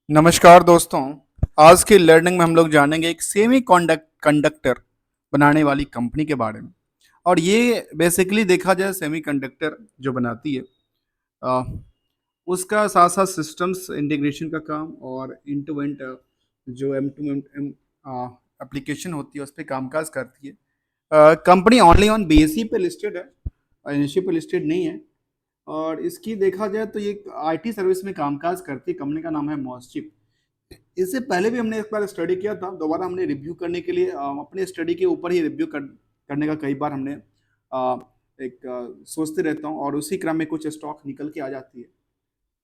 नमस्कार दोस्तों। आज की लर्निंग में हम लोग जानेंगे एक सेमी कंडक्टर बनाने वाली कंपनी के बारे में। और ये बेसिकली देखा जाए सेमी कंडक्टर जो बनाती है, अ, उसका साथ साथ सिस्टम्स इंटीग्रेशन का काम और इंड टू एंड जो एम टू एम एप्लीकेशन होती है उस पर कामकाज करती है। कंपनी ओनली ऑन बीएसई पे लिस्टेड है, एनएसई पे लिस्टेड नहीं है। और इसकी देखा जाए तो ये आईटी सर्विस में कामकाज करती है। कंपनी का नाम है मॉसचिप। इससे पहले भी हमने एक बार स्टडी किया था, दोबारा हमने रिव्यू करने के लिए अपने स्टडी के ऊपर ही रिव्यू करने का कई बार हमने सोचते रहता हूँ, और उसी क्रम में कुछ स्टॉक निकल के आ जाती है।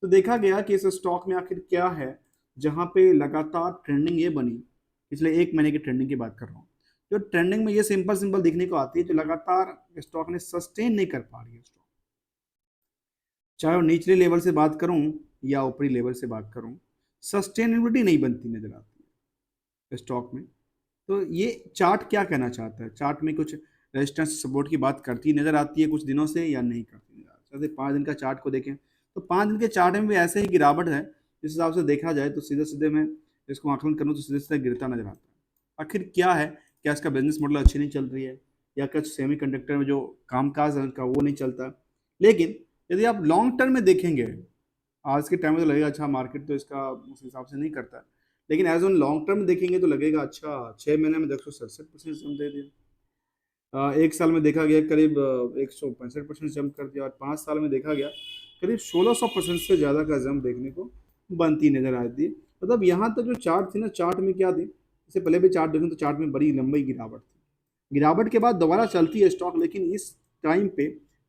तो देखा गया कि इस स्टॉक में आखिर क्या है जहाँ पे लगातार ट्रेंडिंग ये बनी। पिछले एक महीने की ट्रेंडिंग की बात कर रहा हूँ। जो ट्रेंडिंग में ये सिंपल सिंपल दिखने को आती है, जो लगातार स्टॉक ने सस्टेन नहीं कर पा रही है स्टॉक, चाहे वो निचले लेवल से बात करूं या ऊपरी लेवल से बात करूं, सस्टेनेबिलिटी नहीं बनती नजर आती है स्टॉक में। तो ये चार्ट क्या कहना चाहता है? चार्ट में कुछ रेजिस्टेंस सपोर्ट की बात करती नजर आती है कुछ दिनों से, या नहीं करती नजर आती है? जैसे 5 दिन का चार्ट को देखें तो 5 दिन के चार्ट में भी ऐसे ही गिरावट है। जिस हिसाब से देखा जाए तो सीधे सीधे मैं इसको आकलन करूँ तो सीधे सीधे गिरता नजर आता है। आखिर क्या है? क्या इसका बिजनेस मॉडल अच्छी नहीं चल रही है, या कुछ सेमी कंडक्टर में जो कामकाज है उनका वो नहीं चलता? लेकिन यदि आप लॉन्ग टर्म में देखेंगे, आज के टाइम में तो लगेगा अच्छा मार्केट तो इसका उस हिसाब से नहीं करता, लेकिन एज ऑन लॉन्ग टर्म देखेंगे तो लगेगा अच्छा 6 महीने में 167% जम दे दिया। एक साल में देखा गया करीब 165% जंप कर दिया, और 5 साल में देखा गया करीब 1600% से ज़्यादा का जंप देखने को बनती नजर आती है। मतलब यहाँ तक जो चार्ट थी ना, चार्ट में क्या थी, इससे पहले भी चार्ट देखें तो चार्ट में बड़ी लंबी गिरावट थी। गिरावट के बाद दोबारा चलती है स्टॉक, लेकिन इस टाइम पे,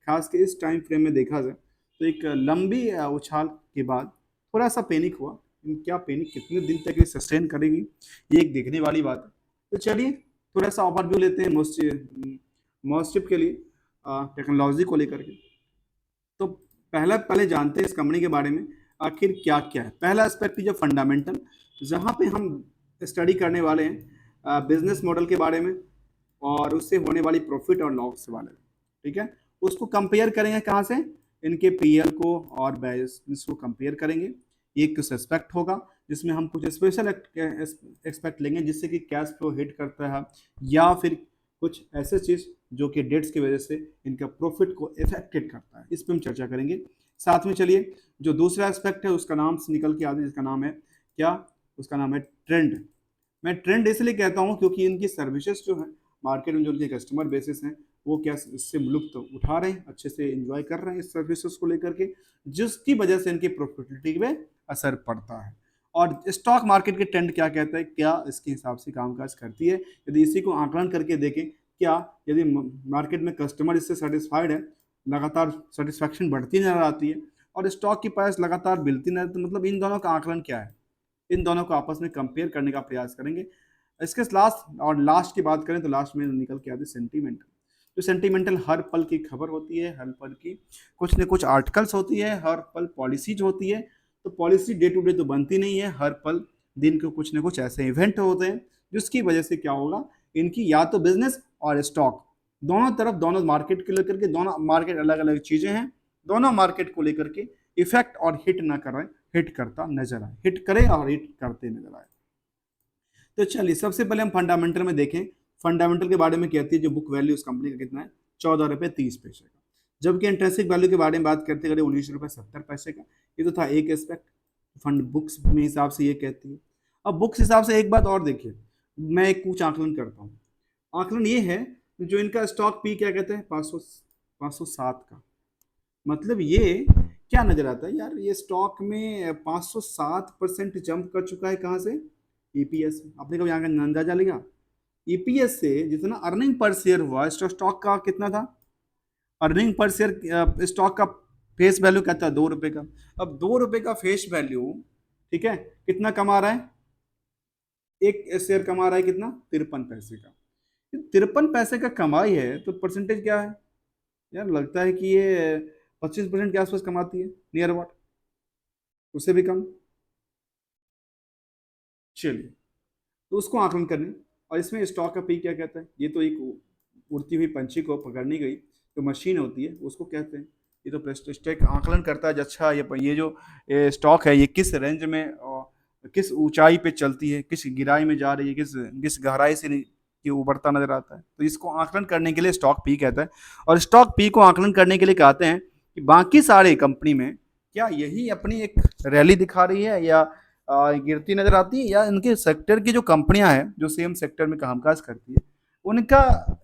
खास के इस टाइम फ्रेम में देखा जाए तो एक लंबी उछाल के बाद थोड़ा सा पैनिक हुआ। लेकिन क्या पैनिक कितने दिन तक ये सस्टेन करेगी, ये एक देखने वाली बात है। तो चलिए थोड़ा सा ओवरव्यू लेते हैं मॉस्टिप के लिए, टेक्नोलॉजी को लेकर के। तो पहला पहले जानते हैं इस कंपनी के बारे में आखिर क्या क्या है। पहला एस्पेक्ट जो फंडामेंटल, जहाँ पे हम स्टडी करने वाले हैं बिजनेस मॉडल के बारे में और उससे होने वाली प्रॉफिट और लॉस के बारे में। ठीक है, उसको कंपेयर करेंगे कहाँ से? इनके पीएल को और बैलेंस को कंपेयर करेंगे। एक कुछ एस्पेक्ट होगा जिसमें हम कुछ स्पेशल एक्सपेक्ट लेंगे जिससे कि कैश फ्लो हिट करता है, या फिर कुछ ऐसे चीज जो कि डेट्स की वजह से इनका प्रॉफिट को इफेक्टेड करता है, इस पर हम चर्चा करेंगे। साथ में चलिए जो दूसरा एस्पेक्ट है उसका नाम से निकल के आते हैं, जिसका नाम है क्या? उसका नाम है ट्रेंड। मैं ट्रेंड इसलिए कहता हूँ क्योंकि इनकी सर्विसेज जो है मार्केट में, जो उनके कस्टमर बेसिस हैं वो क्या इससे लुत्फ उठा रहे हैं, अच्छे से एंजॉय कर रहे हैं इस सर्विसेज को लेकर के, जिसकी वजह से इनकी प्रॉफिटेबिलिटी में असर पड़ता है। और स्टॉक मार्केट के ट्रेंड क्या कहता है, क्या इसके हिसाब से कामकाज करती है? यदि इसी को आकलन करके देखें, क्या यदि मार्केट में कस्टमर इससे सेटिस्फाइड है, लगातार सेटिस्फैक्शन बढ़ती नजर आती है, और स्टॉक की प्राइस लगातार मिलती नजर, तो मतलब इन दोनों का आकलन क्या है? इन दोनों को आपस में कंपेयर करने का प्रयास करेंगे। इसके लास्ट की बात करें तो लास्ट में निकल के आते सेंटीमेंटल। जो सेंटीमेंटल हर पल की खबर होती है, हर पल की कुछ न कुछ आर्टिकल्स होती है, हर पल पॉलिसीज होती है। तो पॉलिसी डे टू डे तो बनती नहीं है, हर पल दिन के कुछ न कुछ ऐसे इवेंट होते हैं जिसकी वजह से क्या होगा, इनकी या तो बिजनेस और स्टॉक दोनों तरफ, दोनों मार्केट को लेकर के, दोनों मार्केट अलग अलग चीजें हैं, दोनों मार्केट को लेकर के इफेक्ट और हिट ना करें, हिट करता नजर आए, हिट करे और हिट करते नजर आए। तो चलिए सबसे पहले हम फंडामेंटल में देखें। फंडामेंटल के बारे में कहती है जो बुक वैल्यू उस कंपनी का कितना है, 14 रुपये 30 पैसे का। जबकि इंट्रेंसिक वैल्यू के बारे में बात करते करें, 19 रुपये 70 पैसे का। ये तो था एक एस्पेक्ट, फंड बुक्स में हिसाब से ये कहती है। अब बुक्स हिसाब से एक बात और देखिए, मैं एक कुछ आकलन करता हूँ। आकलन ये है जो इनका स्टॉक पी क्या कहते हैं, 507 का। मतलब ये क्या नजर आता है यार, ये स्टॉक में 507% जंप कर चुका है। कहाँ से? ईपीएस। आपने कभी यहाँ का अंदाजा लिया? ईपीएस से जितना अर्निंग पर शेयर हुआ, स्टॉक का कितना था अर्निंग पर शेयर? स्टॉक का फेस वैल्यू क्या था? 2 रुपए का। अब 2 रुपए का फेस वैल्यू, ठीक है, कितना कमा रहा है? एक शेयर कमा रहा है कितना? 53 पैसे का। 53 पैसे का कमाई है तो परसेंटेज क्या है यार? लगता है कि ये 25% के आसपास कमाती है, नियर अबाउट, उससे भी कम। चलिए, तो उसको आकलन करने, और इसमें स्टॉक का पी क्या कहता है? ये तो एक उड़ती हुई पंछी को पकड़ने गई जो मशीन होती है उसको कहते हैं। ये तो प्रेस्टिस्टेक आकलन करता है, अच्छा ये जो स्टॉक है ये किस रेंज में किस ऊंचाई पे चलती है, किस गिराई में जा रही है, किस गहराई से कि उभरता नजर आता है। तो इसको आकलन करने के लिए स्टॉक पी कहता है। और स्टॉक पी को आकलन करने के लिए कहते हैं कि बाकी सारे कंपनी में क्या यही अपनी एक रैली दिखा रही है या गिरती नजर आती है, या इनके सेक्टर की जो कंपनियां हैं जो सेम सेक्टर में कामकाज करती है उनका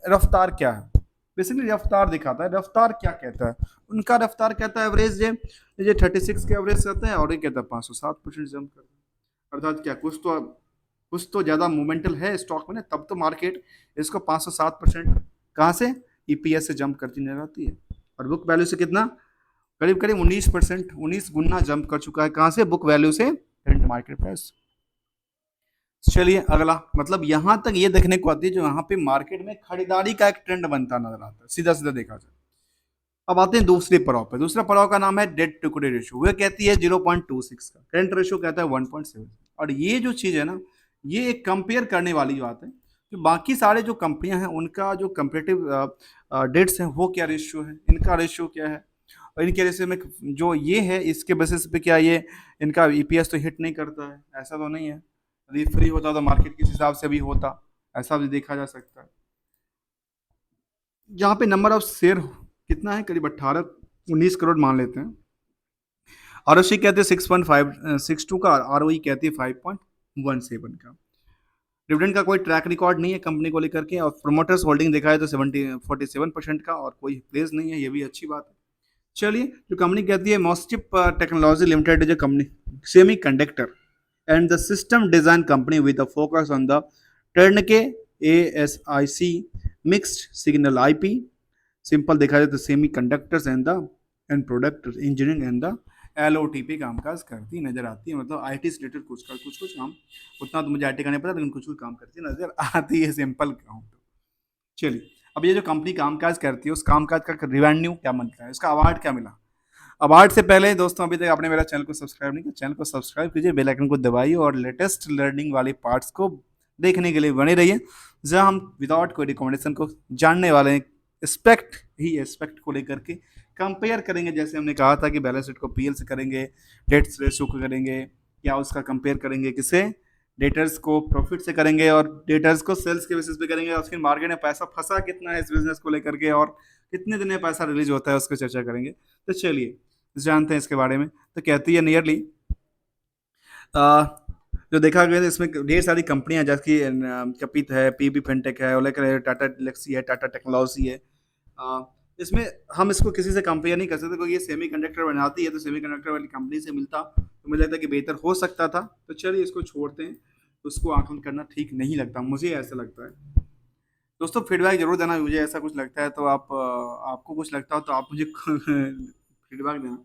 रफ्तार क्या है। बेसिकली रफ्तार दिखाता है। रफ्तार क्या कहता है? उनका रफ्तार कहता है एवरेज ये 36 के एवरेज कहता है, और ये कहता है 507% जंप करता है। अर्थात क्या कुछ तो ज़्यादा मोमेंटल है स्टॉक में ना, तब तो मार्केट इसको 507% कहाँ से ईपीएस से जंप करती नजर आती है। और बुक वैल्यू से कितना? करीब करीब 19%, 19 गुना जंप कर चुका है। कहाँ से? बुक वैल्यू से करंट मार्केट प्राइस। चलिए अगला, मतलब यहां तक ये देखने को आती है जो यहाँ पे मार्केट में खरीदारी का एक ट्रेंड बनता नजर आता है, सीधा सीधा देखा जाए। अब आते हैं दूसरे पड़ाव पे। दूसरा पड़ाव का नाम है डेट टू इक्विटी रेशियो। वह कहती है 0.26 का, करंट रेशियो कहता है 1.7। और ये जो चीज है ना, ये एक कंपेयर करने वाली बात है कि बाकी सारे जो कंपनियां हैं उनका जो कंपेरेटिव डेट्स हैं वो क्या रेशियो है, इनका रेशियो क्या है, और इनके रेशियो में जो ये है इसके बेसिस पे क्या ये इनका ईपीएस तो हिट नहीं करता है? ऐसा तो नहीं है। यदि फ्री होता तो मार्केट किस हिसाब से भी होता, ऐसा भी देखा जा सकता है। जहाँ पे नंबर ऑफ शेयर कितना है, करीब 18-19 करोड़ मान लेते हैं। आरओसी कहते हैं 6.562 का, आरओई कहती है 5.17 का। डिविडेंड का कोई ट्रैक रिकॉर्ड नहीं है कंपनी को लेकर के, और प्रोमोटर्स होल्डिंग देखा है तो 47% का, और कोई प्लेस नहीं है, ये भी अच्छी बात है। चलिए, जो कंपनी कहती है मॉस्टिप टेक्नोलॉजी लिमिटेड, जो company semiconductor and the system design company with the focus on the turnkey ASIC mixed signal IP, simple देखा जाए तो semiconductors and product engineering and the LOT पे कामकाज करती नजर आती है। मतलब IT से रिलेटेड कुछ काम, उतना तो मुझे IT का नहीं पता, लेकिन कुछ कुछ काम करती नजर आती है, सिंपल कहूँ तो। चलिए, अब ये जो कंपनी कामकाज करती है उस कामकाज का रिवेन्यू क्या बनता है, इसका अवार्ड क्या मिला। अवार्ड से पहले दोस्तों, अभी तक आपने मेरा चैनल को सब्सक्राइब नहीं किया, चैनल को सब्सक्राइब कीजिए, बेल आइकन को दबाइए और लेटेस्ट लर्निंग वाले पार्ट्स को देखने के लिए बने रहिए, जहां हम विदाउट कोई रिकमेंडेशन को जानने वाले हैं, एस्पेक्ट को लेकर के कंपेयर करेंगे। जैसे हमने कहा था कि बैलेंस शीट को पीएल से करेंगे, डेट्स रेशियो को करेंगे, क्या उसका कंपेयर करेंगे किसे, डेटर्स को प्रॉफिट से करेंगे, और डेटर्स को सेल्स के बेसिस पे करेंगे, और फिर मार्केट में पैसा फंसा कितना है इस बिजनेस को लेकर के, और कितने दिन में पैसा रिलीज होता है उसको चर्चा करेंगे। तो चलिए जानते हैं इसके बारे में। तो कहती है नियरली जो देखा गया है इसमें ढेर सारी कंपनियां जैसे कि कपित है, पीबी फिनटेक है, ओलेक है, टाटा लेक्सी है, टाटा टेक्नोलॉजी है। अ, इसमें हम इसको किसी से कंपेयर नहीं कर सकते, क्योंकि ये सेमी कंडक्टर बनाती है, तो सेमी कंडक्टर वाली कंपनी से मिलता तो मुझे लगता है कि बेहतर हो सकता था। तो चलिए इसको छोड़ते हैं, उसको आकलन करना ठीक नहीं लगता, मुझे ऐसा लगता है। दोस्तों फीडबैक जरूर देना, मुझे ऐसा कुछ लगता है तो आपको कुछ लगता हो तो आप मुझे फीडबैक देना।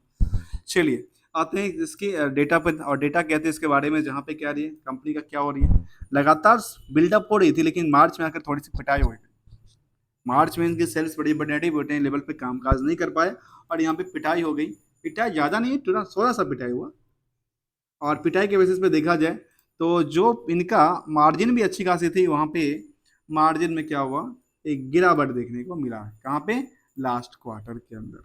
चलिए आते हैं इसके डेटा पर, और डेटा कहते हैं इसके बारे में, जहाँ पे क्या रही है कंपनी का क्या हो रही है। लगातार बिल्डअप हो रही थी, लेकिन मार्च में आकर थोड़ी सी पिटाई हो गई। मार्च में इनकी सेल्स बड़ी नेगेटिव लेवल पे कामकाज नहीं कर पाए, और यहाँ पे पिटाई हो गई। पिटाई ज़्यादा नहीं, थोड़ा सा पिटाई हुआ। और पिटाई के बेसिस पे देखा जाए तो जो इनका मार्जिन भी अच्छी खासी थी, वहाँ पे मार्जिन में क्या हुआ, एक गिरावट देखने को मिला है। कहाँ पे? लास्ट क्वार्टर के अंदर।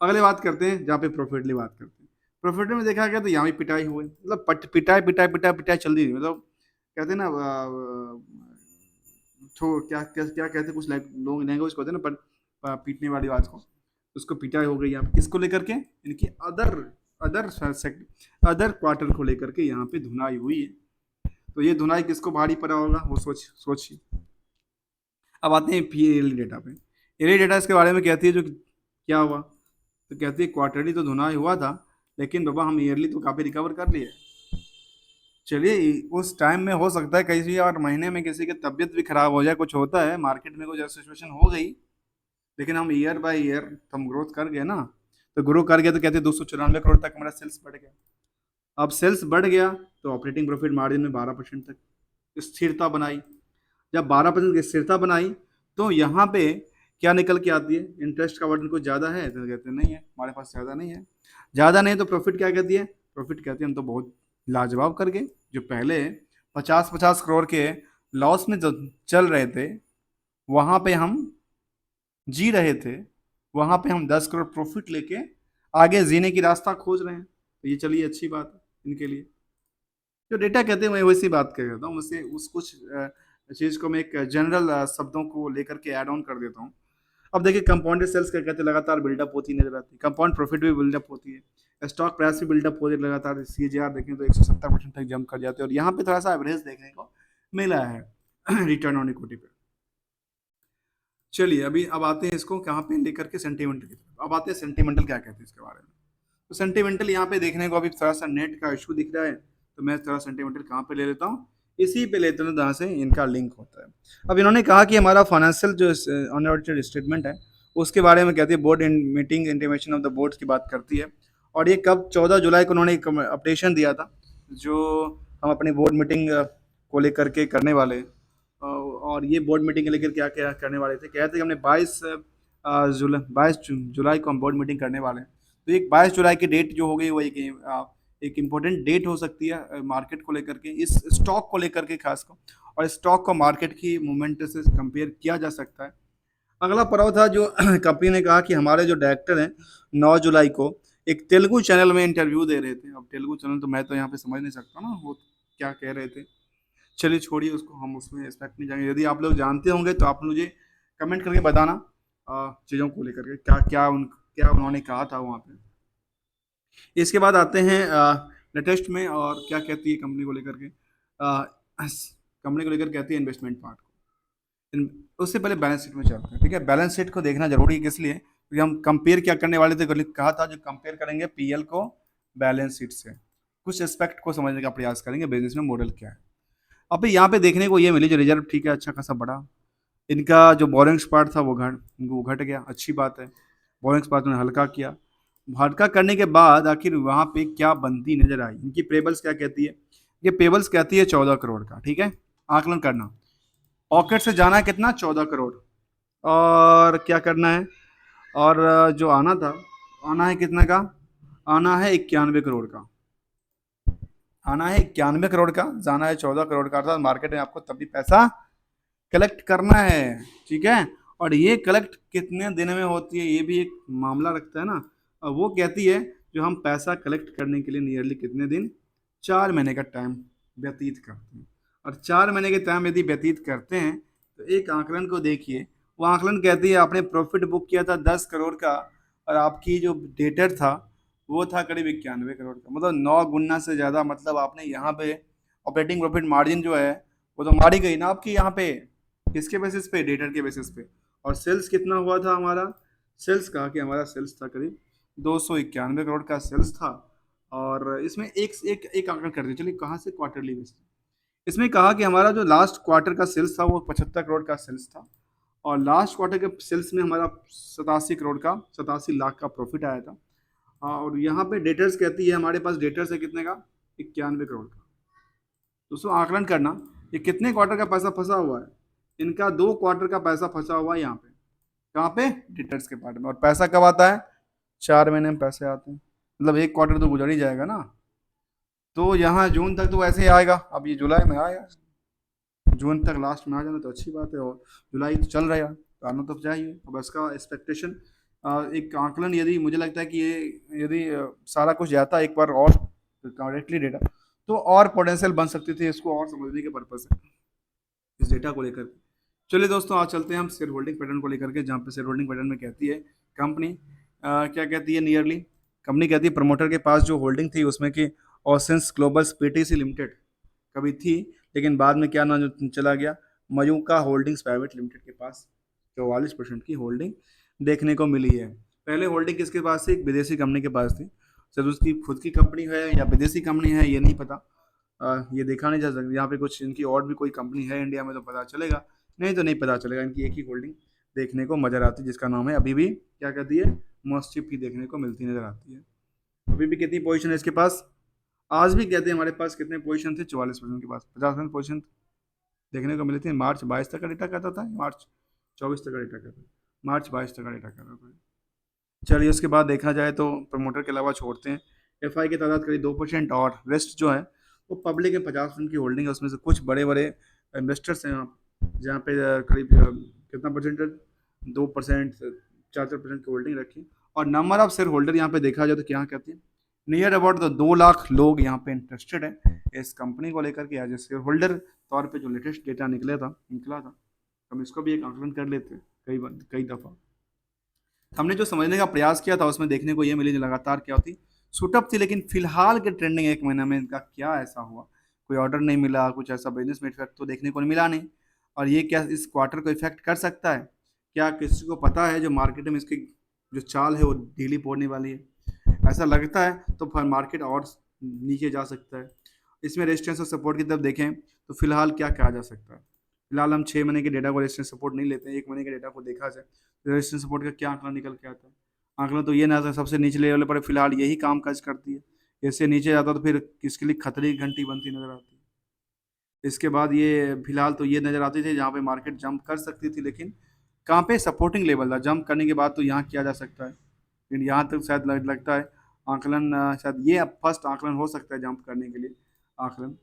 अगले बात करते हैं जहाँ पे प्रॉफिट की बात करते हैं। प्रॉफिट में देखा गया तो यहाँ भी पिटाई हुई, मतलब पिटाई पिटाई पिटाई पिटाई चल रही थी। मतलब कहते हैं ना क्या क्या क्या कहते हैं, कुछ लोग लैंग्वेज को होते हैं ना, पर पीटने वाली बात को, उसको पिटाई हो गई यहाँ पे। किसको लेकर के? इनकी अदर अदर अदर क्वार्टर को लेकर के यहाँ पे धुनाई हुई है। तो ये धुनाई किसको भारी पड़ा होगा वो सोचिए। अब आते हैं पीएल डेटा पे। एल डेटा इसके बारे में कहती है जो क्या हुआ, तो कहती है क्वार्टरली तो धुनाई हुआ था, लेकिन बाबा हम ईयरली तो काफ़ी रिकवर कर लिए। चलिए, उस टाइम में हो सकता है किसी और महीने में किसी की तबीयत भी खराब हो जाए, कुछ होता है मार्केट में, कुछ ऐसी सिचुएशन हो गई, लेकिन हम ईयर बाय ईयर तो हम ग्रोथ कर गए ना। तो ग्रो कर गया तो कहते हैं 294 करोड़ तक हमारा सेल्स बढ़ गया। अब सेल्स बढ़ गया तो ऑपरेटिंग प्रॉफिट मार्जिन में 12% तक स्थिरता बनाई। जब 12% की स्थिरता बनाई तो यहाँ पे क्या निकल के आती है, इंटरेस्ट का वर्डन कुछ ज़्यादा है, तो कहते हैं नहीं है हमारे पास, ज़्यादा नहीं है। ज़्यादा नहीं तो प्रॉफिट क्या कहती है? प्रॉफिट कहती है हम तो बहुत लाजवाब कर गए। जो पहले 50-50 करोड़ के लॉस में जो चल रहे थे, वहाँ पे हम जी रहे थे, वहाँ पे हम 10 करोड़ प्रॉफिट लेके आगे जीने की रास्ता खोज रहे हैं। तो ये चलिए अच्छी बात है इनके लिए। जो डेटा कहते हैं मैं वैसी बात कर रहा हूँ, उससे उस कुछ चीज़ को मैं एक जनरल शब्दों को लेकर के ऐड ऑन कर देता हूँ। अब देखिए कंपाउंडेड सेल्स क्या कहते हैं, लगातार बिल्डअप होती नजर आती है, कंपाउंड प्रॉफिट भी बिल्डअप होती है, स्टॉक प्राइस भी बिल्डअप होती है लगातार, सीजीआर देखें तो 170% तक जंप कर जाते हैं, और यहाँ पे थोड़ा सा एवरेज देखने को मिला है रिटर्न ऑन इक्विटी पे। चलिए अभी अब आते हैं इसको कहाँ पे लेकर के सेंटिमेंटल की तरफ। अब आते हैं सेंटिमेंटल क्या कहते हैं इसके बारे में। तो सेंटिमेंटल यहाँ पे देखने को अभी थोड़ा सा नेट का इशू दिख रहा है, तो मैं थोड़ा सेंटिमेंटल कहाँ पे ले लेता हूँ, इसी पे लेते हैं जहाँ से इनका लिंक होता है। अब इन्होंने कहा कि हमारा फाइनेंशियल जो अनऑडिटेड स्टेटमेंट है उसके बारे में कहती है, board meeting intimation of the board की बात करती है, और ये कब 14 जुलाई को उन्होंने एक अपडेशन दिया था, जो हम अपनी बोर्ड मीटिंग को लेकर के करने वाले और ये बोर्ड मीटिंग लेकर क्या क्या करने वाले थे, कहते कि हमने 22 जुलाई को हम बोर्ड मीटिंग करने वाले हैं। तो एक 22 जुलाई की डेट जो हो गई वो एक इम्पोर्टेंट डेट हो सकती है मार्केट को लेकर के, इस स्टॉक को लेकर के खास को, और स्टॉक को मार्केट की मूवमेंट से कंपेयर किया जा सकता है। अगला पड़ाव था जो कंपनी ने कहा कि हमारे जो डायरेक्टर हैं 9 जुलाई को एक तेलुगु चैनल में इंटरव्यू दे रहे थे। अब तेलुगु चैनल तो मैं तो यहाँ पे समझ नहीं सकता ना वो क्या कह रहे थे, चलिए छोड़िए उसको, हम उसमें एक्सपेक्ट नहीं जाएंगे। यदि आप लोग जानते होंगे तो आप मुझे कमेंट करके बताना चीज़ों को लेकर के क्या उन्होंने कहा था वहाँ पे। इसके बाद आते हैं लेटेस्ट में, और क्या कहती है कंपनी को लेकर के, कंपनी को लेकर कहती है इन्वेस्टमेंट पार्ट को। उससे पहले बैलेंस शीट में चलते हैं, ठीक है। बैलेंस शीट को देखना जरूरी है, किस लिए, क्योंकि हम कंपेयर क्या करने वाले थे, कहा था जो कंपेयर करेंगे पीएल को बैलेंस शीट से, कुछ एस्पेक्ट को समझने का प्रयास करेंगे, बिजनेस में मॉडल क्या है। अब यहाँ पे देखने को ये मिली जो रिजर्व, ठीक है, अच्छा खासा बड़ा, इनका जो बोरिंग्स पार्ट था वो घट गया, अच्छी बात है। बोरिंग्स पार्ट ने हल्का किया, हल्का करने के बाद आखिर वहाँ पे क्या बनती नजर आई। इनकी पेबल्स क्या कहती है, ये पेबल्स कहती है 14 करोड़ का, ठीक है। आकलन करना, पॉकेट से जाना है कितना, 14 करोड़, और क्या करना है, और जो आना था, आना है कितने का, आना है 91 करोड़ का, आना है 91 करोड़ का, जाना है 14 करोड़ का, अर्थात मार्केट में आपको तब भी पैसा कलेक्ट करना है, ठीक है। और ये कलेक्ट कितने दिन में होती है ये भी एक मामला रखता है ना। और वो कहती है जो हम पैसा कलेक्ट करने के लिए नियरली कितने दिन, 4 महीने का टाइम व्यतीत करते हैं, और 4 महीने के टाइम यदि व्यतीत करते हैं तो एक आंकलन को देखिए, वो आंकलन कहती है आपने प्रॉफिट बुक किया था 10 करोड़ का, और आपकी जो डेटर था वो था करीब 91 करोड़ का, मतलब 9 गुना से ज़्यादा, मतलब आपने यहाँ पे ऑपरेटिंग प्रॉफिट मार्जिन जो है वो तो मारी गई ना आपकी यहाँ पे, किसके बेसिस पे, डेटर के बेसिस पे। और सेल्स कितना हुआ था हमारा, सेल्स कहा कि हमारा सेल्स था करीब 291 करोड़ का सेल्स था। और इसमें एक एक एक आंकड़ा कर दिया, चलिए कहाँ से, क्वार्टरली बेसिस। इसमें कहा कि हमारा जो लास्ट क्वार्टर का सेल्स था वो 75 करोड़ का सेल्स था, और लास्ट क्वार्टर के सेल्स में हमारा 87 करोड़ का, 87 लाख का प्रॉफिट आया था। और यहाँ पे डेटर्स कहती है, हमारे पास डेटर्स है कितने का, 91 करोड़ का। दोस्तों आकलन करना, ये कितने क्वार्टर का पैसा फंसा हुआ है, इनका 2 क्वार्टर का पैसा फंसा हुआ है यहाँ पे, कहाँ पे, डिटेल्स के पार्ट में। और पैसा कब आता है, 4 महीने में पैसे आते हैं, मतलब एक क्वार्टर तो गुजर ही जाएगा ना। तो यहाँ जून तक तो ऐसे ही आएगा, अब ये जुलाई में आया, जून तक लास्ट में आ जाना तो अच्छी बात है, और जुलाई तो चल रहा है तो आना तो चाहिए। अब इसका एक्सपेक्टेशन, एक आकलन, यदि मुझे लगता है कि ये यदि सारा कुछ जाता एक बार और करेक्टली डेटा, तो और पोटेंशियल बन सकती थी, इसको और समझने के पर्पज से इस डेटा को लेकर। चलिए दोस्तों आज चलते हैं हम शेयर होल्डिंग पैटर्न को लेकर के, जहाँ पे शेयर होल्डिंग पैटर्न में कहती है कंपनी, क्या कहती है, नियरली कंपनी कहती है प्रमोटर के पास जो होल्डिंग थी उसमें कि ओसेंस ग्लोबल पीटीसी लिमिटेड कभी थी, लेकिन बाद में क्या नाम चला गया, मयूका होल्डिंग्स प्राइवेट लिमिटेड के पास 44% की होल्डिंग देखने को मिली है। पहले होल्डिंग किसके पास थी, एक विदेशी कंपनी के पास थी, शायद उसकी खुद की कंपनी है या विदेशी कंपनी है ये नहीं पता, ये देखा नहीं जा सकता। यहाँ पे कुछ इनकी और भी कोई कंपनी है इंडिया में तो पता चलेगा, नहीं तो नहीं पता चलेगा। इनकी एक ही होल्डिंग देखने को नजर आती है जिसका नाम है, अभी भी क्या कहती है, मॉस्चिप की देखने को मिलती नजर आती है। अभी भी कितनी पोजीशन है इसके पास, आज भी कहते हैं हमारे पास कितने पोजीशन थे, 44% के पास, 50% पोजीशन देखने को मिली थी। मार्च 22 तक का डेटा कहता था, मार्च 24 तक का डेटा कहता था, मार्च 22 तक का डेटा कहता था। चलिए उसके बाद देखा जाए तो प्रमोटर के अलावा छोड़ते हैं, एफआई की तादाद करीब 2%, और रेस्ट जो है वो पब्लिक में 50% की होल्डिंग है, उसमें से कुछ बड़े बड़े इन्वेस्टर्स हैं जहाँ पे करीब कितना परसेंटेज, 2%, 4% की होल्डिंग रखी। और नंबर ऑफ शेयर होल्डर यहाँ पे देखा जाए तो क्या कहते हैं, नियर अबाउट तो 2 लाख लोग यहाँ पे इंटरेस्टेड है इस कंपनी को लेकर के। एज ए शेयर होल्डर तौर पे जो लेटेस्ट डेटा निकला था, हम इसको भी एक आकलन कर लेते हैं। कई दफ़ा हमने जो समझने का प्रयास किया था उसमें देखने को ये मिली, जो लगातार क्या होती शूटअप थी, लेकिन फिलहाल के ट्रेंडिंग 1 महीने में इनका क्या ऐसा हुआ, कोई ऑर्डर नहीं मिला, कुछ ऐसा बिजनेस में इफेक्ट तो देखने को मिला नहीं। और ये क्या इस क्वार्टर को इफेक्ट कर सकता है? क्या किसी को पता है जो मार्केट में इसकी जो चाल है वो ढीली पड़ने वाली है? ऐसा लगता है तो फिर मार्केट और नीचे जा सकता है। इसमें रेजिस्टेंस और सपोर्ट की तरफ देखें तो फिलहाल क्या कहा जा सकता है? फिलहाल हम 6 महीने के डेटा को रेजिस्टेंस सपोर्ट नहीं लेते हैं, 1 महीने के डेटा को देखा जाए तो रेजिस्टेंस सपोर्ट का क्या आंकड़ा निकल के आता है? आंकड़ा तो ये ना आता है, सबसे निचले लेवल पर फिलहाल यही काम काज करती है। इससे नीचे जाता तो फिर किसके लिए खतरे की घंटी बनती नजर आती है। इसके बाद ये फिलहाल तो ये नजर आती थी जहाँ पे मार्केट जंप कर सकती थी, लेकिन कहाँ पे सपोर्टिंग लेवल था, जंप करने के बाद तो यहाँ किया जा सकता है। लेकिन यहाँ तक शायद लगता है आकलन, शायद ये अब फर्स्ट आकलन हो सकता है जंप करने के लिए आकलन।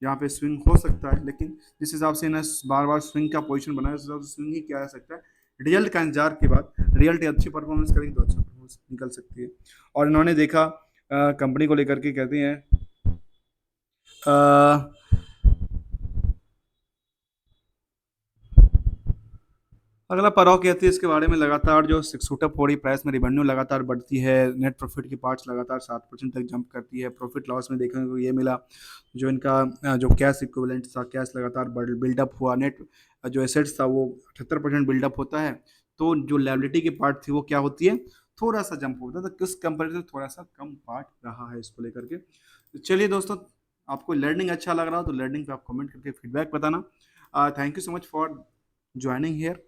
यहाँ पे स्विंग हो सकता है, लेकिन जिस हिसाब से ना बार बार स्विंग का पोजीशन बना है उस हिसाब से स्विंग ही किया जा सकता है। रिजल्ट का इंतजार के बाद रिजल्ट अच्छी परफॉर्मेंस करेगी तो अच्छा परफॉर्मेंस निकल सकती है। और इन्होंने देखा कंपनी को लेकर के कहते हैं अ, अगला पड़ाव कहती है इसके बारे में, लगातार जो शूटअप हो रही प्राइस में रेवेन्यू लगातार बढ़ती है, नेट प्रॉफिट की पार्ट्स लगातार 7% तक जंप करती है। प्रॉफिट लॉस में देखने को ये मिला, जो इनका जो कैश इक्विवेलेंट था, कैश लगातार बिल्डअप हुआ, नेट जो एसेट्स था वो 78% बिल्डअप होता है। तो जो लायबिलिटी की पार्ट थी वो क्या होती है, थोड़ा सा जंप होता है, तो किस कंपेरिजन थोड़ा सा कम पार्ट रहा है इसको लेकर के। तो चलिए दोस्तों, आपको लर्निंग अच्छा लग रहा हो तो लर्निंग पे आप कमेंट करके फीडबैक बताना। Thank you so much for joining hair.